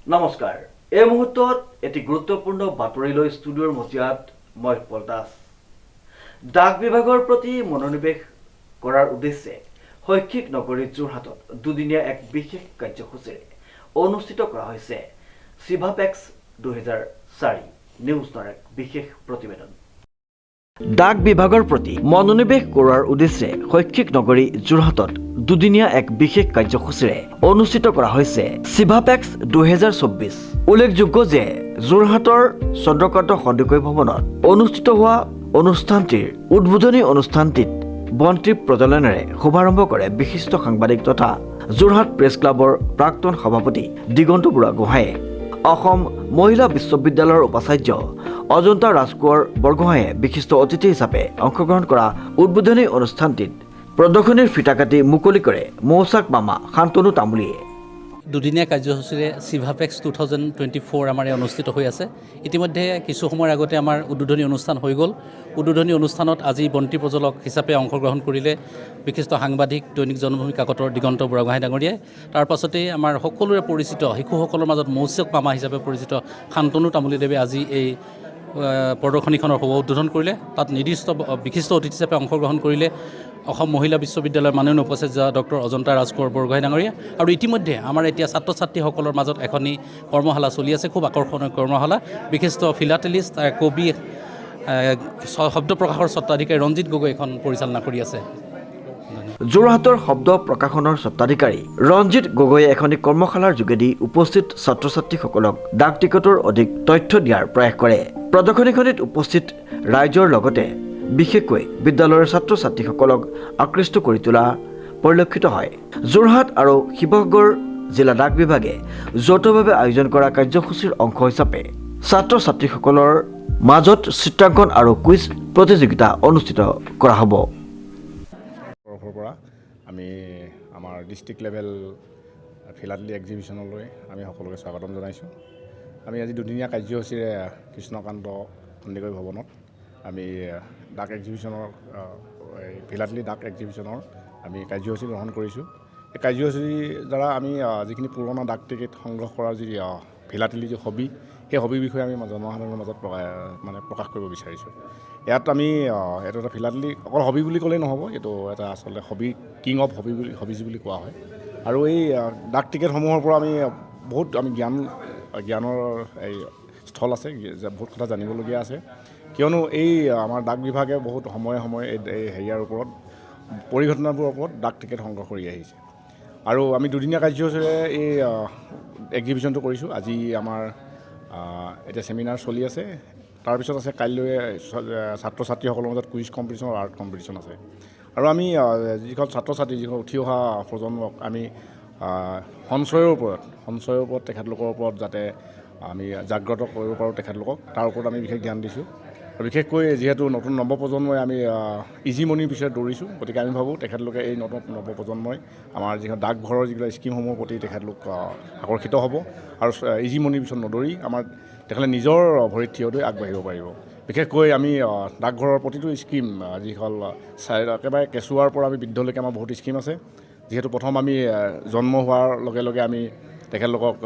নমস্কাৰ। এই মুহূৰ্তত এটি গুৰুত্বপূৰ্ণ বাতৰিলৈ ষ্টুডিঅ'ৰ মজিয়াত মই পলদাস। ডাক বিভাগৰ প্ৰতি মনোনিৱেশ কৰাৰ উদ্দেশ্যে শৈক্ষিক নগৰী যোৰহাটত দুদিনীয়া এক বিশেষ কাৰ্যসূচীৰে অনুষ্ঠিত কৰা হৈছে চিভাপেক্স 2004 নিউজৰ এক বিশেষ প্ৰতিবেদন। ডাক বিভাগৰ প্ৰতি মনোনিৱেশ কৰোৱাৰ উদ্দেশ্যে শৈক্ষিক নগৰী যোৰহাটত দুদিনীয়া এক বিশেষ কাৰ্যসূচীৰে অনুষ্ঠিত কৰা হৈছে চিভাপেক্স 2024। উল্লেখযোগ্য যে যোৰহাটৰ চন্দ্ৰকান্ত সন্দিকৈ ভৱনত অনুষ্ঠিত হোৱা অনুষ্ঠানটিৰ উদ্বোধনী অনুষ্ঠানটিত বন্তি প্ৰজ্বলনেৰে শুভাৰম্ভ কৰে বিশিষ্ট সাংবাদিক তথা যোৰহাট প্ৰেছ ক্লাবৰ প্ৰাক্তন সভাপতি দিগন্ত বুঢ়াগোহাঁয়ে। অসম মহিলা বিশ্ববিদ্যালয়ৰ উপাচাৰ্য অজন্তা ৰাজকোঁৱৰ বৰগোহাঁয়ে বিশিষ্ট অতিথি হিচাপে অংশগ্ৰহণ কৰা উদ্বোধনী অনুষ্ঠানটিত প্ৰদৰ্শনীৰ ফিতা কাটি মুকলি কৰে মৌচাক মামা শান্তনু তামুলীয়ে। দুদিনীয়া কাৰ্যসূচীৰে চিভাপেক্স 2024 আমাৰ অনুষ্ঠিত হৈ আছে। ইতিমধ্যে কিছু সময়ৰ আগতে আমাৰ উদ্বোধনী অনুষ্ঠান হৈ গ'ল। উদ্বোধনী অনুষ্ঠানত আজি বন্তি প্ৰজ্বলক হিচাপে অংশগ্ৰহণ কৰিলে বিশিষ্ট সাংবাদিক দৈনিক জনমভূমি কাকতৰ দিগন্ত বুঢ়াগোহাঁই ডাঙৰীয়াই। তাৰ পাছতেই আমাৰ সকলোৰে পৰিচিত শিশুসকলৰ মাজত মৌচাক মামা হিচাপে পৰিচিত শান্তনু তামুলীদেৱে আজি এই প্ৰদৰ্শনীখনৰ শুভ উদ্বোধন কৰিলে। তাত নিৰ্দিষ্ট বিশিষ্ট অতিথি হিচাপে অংশগ্ৰহণ কৰিলে অসম মহিলা বিশ্ববিদ্যালয়ৰ মাননীয় উপাচাৰ্য ডক্টৰ অজন্তা ৰাজকোঁৱৰ বৰগোহাঁই ডাঙৰীয়া। আৰু ইতিমধ্যে আমাৰ এতিয়া ছাত্ৰ ছাত্ৰীসকলৰ মাজত এখনি কৰ্মশালা চলি আছে, খুব আকৰ্ষণীয় কৰ্মশালা। বিশিষ্ট ফিলাটেলিষ্ট কবি শব্দ প্ৰকাশৰ স্বত্বাধিকাৰী ৰঞ্জিত গগৈ এখন পৰিচালনা কৰি আছে। যোৰহাটৰ শব্দ প্ৰকাশনৰ স্বত্বাধিকাৰী ৰঞ্জিত গগৈয়ে এখনি কৰ্মশালাৰ যোগেদি উপস্থিত ছাত্ৰ ছাত্ৰীসকলক ডাক টিকটৰ অধিক তথ্য দিয়াৰ প্ৰয়াস কৰে। প্ৰদৰ্শনীখনিত উপস্থিত ৰাইজৰ লগতে বিশেষকৈ বিদ্যালয়ৰ ছাত্ৰ ছাত্ৰীসকলক আকৃষ্ট কৰি তোলা পৰিলক্ষিত হয়। যোৰহাট আৰু শিৱসাগৰ জিলা ডাক বিভাগে যৌথভাৱে আয়োজন কৰা কাৰ্যসূচীৰ অংশ হিচাপে ছাত্ৰ ছাত্ৰীসকলৰ মাজত চিত্ৰাংকন আৰু কুইজ প্ৰতিযোগিতা অনুষ্ঠিত কৰা হ'ব। পৰা আমি আমাৰ ডিষ্ট্ৰিক্ট লেভেল ফিলাটেলি এক্সিবিশ্যনলৈ আমি সকলোকে স্বাগতম জনাইছোঁ। আমি আজি দুদিনীয়া কাৰ্যসূচীৰে কৃষ্ণকান্ত সন্দিকৈ ভৱনত আমি ডাক এক্সিবিশ্যনৰ ফিলাটেলি ডাক এক্সিবিশ্যনৰ আমি কাৰ্যসূচী গ্ৰহণ কৰিছোঁ। এই কাৰ্যসূচীৰ দ্বাৰা আমি যিখিনি পুৰণা ডাক টিকেট সংগ্ৰহ কৰাৰ যি ফিলাটেলি যি হবি, সেই হবিৰ বিষয়ে আমি জনসাধাৰণৰ মাজত প্ৰকাশ কৰিব বিচাৰিছোঁ। ইয়াত আমি এইটো এটা ফিলাটেলি অকল হবি বুলি ক'লেই নহ'ব, এইটো এটা আচলতে হবি কিং অফ হবিজ বুলি কোৱা হয়। আৰু এই ডাক টিকেটসমূহৰ পৰা আমি বহুত জ্ঞানৰ এই স্থল আছে, বহুত কথা জানিবলগীয়া আছে। কিয়নো এই আমাৰ ডাক বিভাগে বহুত সময়ে এই হেৰিয়াৰ ওপৰত পৰিঘটনাবোৰৰ ওপৰত ডাক টিকেট সংগ্ৰহ কৰি আহিছে। আৰু আমি দুদিনীয়া কাৰ্যসূচীৰে এই এক্সিবিশ্যনটো কৰিছোঁ। আজি আমাৰ এতিয়া চেমিনাৰ চলি আছে। তাৰপিছত আছে কাইলৈ ছাত্ৰ ছাত্ৰীসকলৰ মাজত কুইজ কম্পিটিশ্যন আৰু আৰ্ট কম্পিটিশ্যন আছে। আৰু আমি যিখন ছাত্ৰ ছাত্ৰী যিখন উঠি অহা প্ৰজন্মক আমি সঞ্চয়ৰ ওপৰত তেখেতলোকৰ ওপৰত যাতে আমি জাগ্ৰত কৰিব পাৰোঁ তেখেতলোকক, তাৰ ওপৰত আমি বিশেষ ধ্যান দিছোঁ। আৰু বিশেষকৈ যিহেতু নতুন নৱপ্ৰজন্মই আমি ইজি মনিৰ পিছত দৌৰিছোঁ, গতিকে আমি ভাবোঁ তেখেতলোকে এই নতুন নৱপ্ৰজন্মই আমাৰ যিখন ডাকঘৰৰ যিবিলাক স্কিমসমূহৰ প্ৰতি তেখেতলোক আকৰ্ষিত হ'ব আৰু ইজি মনিৰ পিছত নদৌৰি আমাৰ তেখেতে নিজৰ ভৰিত থিয় হৈ আগবাঢ়িব পাৰিব। বিশেষকৈ আমি ডাকঘৰৰ প্ৰতিটো স্কিম যিখন একেবাৰে কেঁচুৱাৰ পৰা আমি বৃদ্ধলৈকে আমাৰ বহুত স্কিম আছে। যিহেতু প্ৰথম আমি জন্ম হোৱাৰ লগে লগে আমি তেখেতলোকক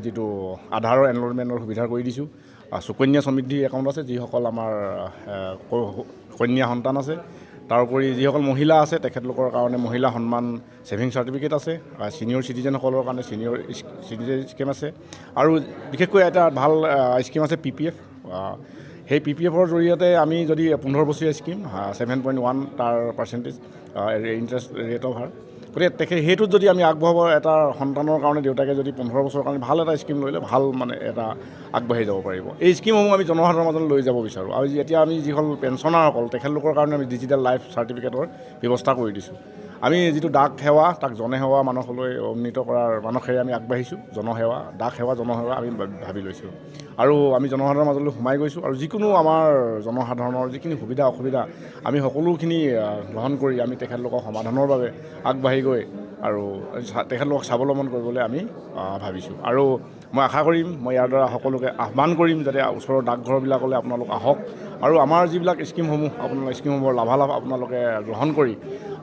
যিটো আধাৰৰ এনৰলমেণ্টৰ সুবিধা কৰি দিছোঁ। সুকন্যা সমৃদ্ধি একাউণ্ট আছে, যিসকল আমাৰ কন্যা সন্তান আছে। তাৰোপৰি যিসকল মহিলা আছে তেখেতলোকৰ কাৰণে মহিলা সন্মান ছেভিং চাৰ্টিফিকেট আছে। ছিনিয়ৰ চিটিজেনসকলৰ কাৰণে ছিনিয়ৰ চিটিজেন স্কিম আছে। আৰু বিশেষকৈ এটা ভাল স্কিম আছে PPF। সেই PPFৰ জৰিয়তে আমি যদি 15 বছৰীয়া স্কিম 7.1 তাৰ পাৰ্চেণ্টেজ ইণ্টাৰেষ্ট ৰেট অফ হাৰ, গতিকে সেইটোত যদি আমি আগবঢ়াব এটা সন্তানৰ কাৰণে দেউতাকে যদি 15 বছৰৰ কাৰণে ভাল এটা স্কিম লৈ লয়, ভাল এটা আগবাঢ়ি যাব পাৰিব। এই স্কিমসমূহ আমি জনসাধাৰণৰ মাজত লৈ যাব বিচাৰোঁ। আৰু এতিয়া আমি যিসকল পেঞ্চনাৰসকল তেখেতলোকৰ কাৰণে আমি ডিজিটেল লাইফ চাৰ্টিফিকেটৰ ব্যৱস্থা কৰি দিছোঁ। আমি যিটো ডাক সেৱা তাক জনসেৱা মানসলৈ উন্নীত কৰাৰ মানসেৰে আমি আগবাঢ়িছোঁ। ডাক সেৱা জনসেৱা আমি ভাবি লৈছোঁ। আৰু আমি জনসাধাৰণৰ মাজলৈ সোমাই গৈছোঁ। আৰু যিকোনো আমাৰ জনসাধাৰণৰ যিখিনি সুবিধা অসুবিধা আমি সকলোখিনি গ্ৰহণ কৰি আমি তেখেতলোকৰ সমাধানৰ বাবে আগবাঢ়ি গৈ আৰু তেখেতলোকক স্বাৱলম্বন কৰিবলৈ আমি ভাবিছোঁ। আৰু মই আশা কৰিম, মই ইয়াৰ দ্বাৰা সকলোকে আহ্বান কৰিম যাতে ওচৰৰ ডাকঘৰবিলাকলৈ আপোনালোক আহক আৰু আমাৰ যিবিলাক স্কিমসমূহৰ লাভালাভ আপোনালোকে গ্ৰহণ কৰি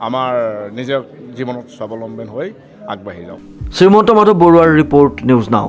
আমাৰ নিজৰ জীৱনত স্বাৱলম্বী হৈ আগবাঢ়ি যাওক। শ্ৰীমন্ত মাধৱ বৰুৱাৰ ৰিপৰ্ট, নিউজ নাও।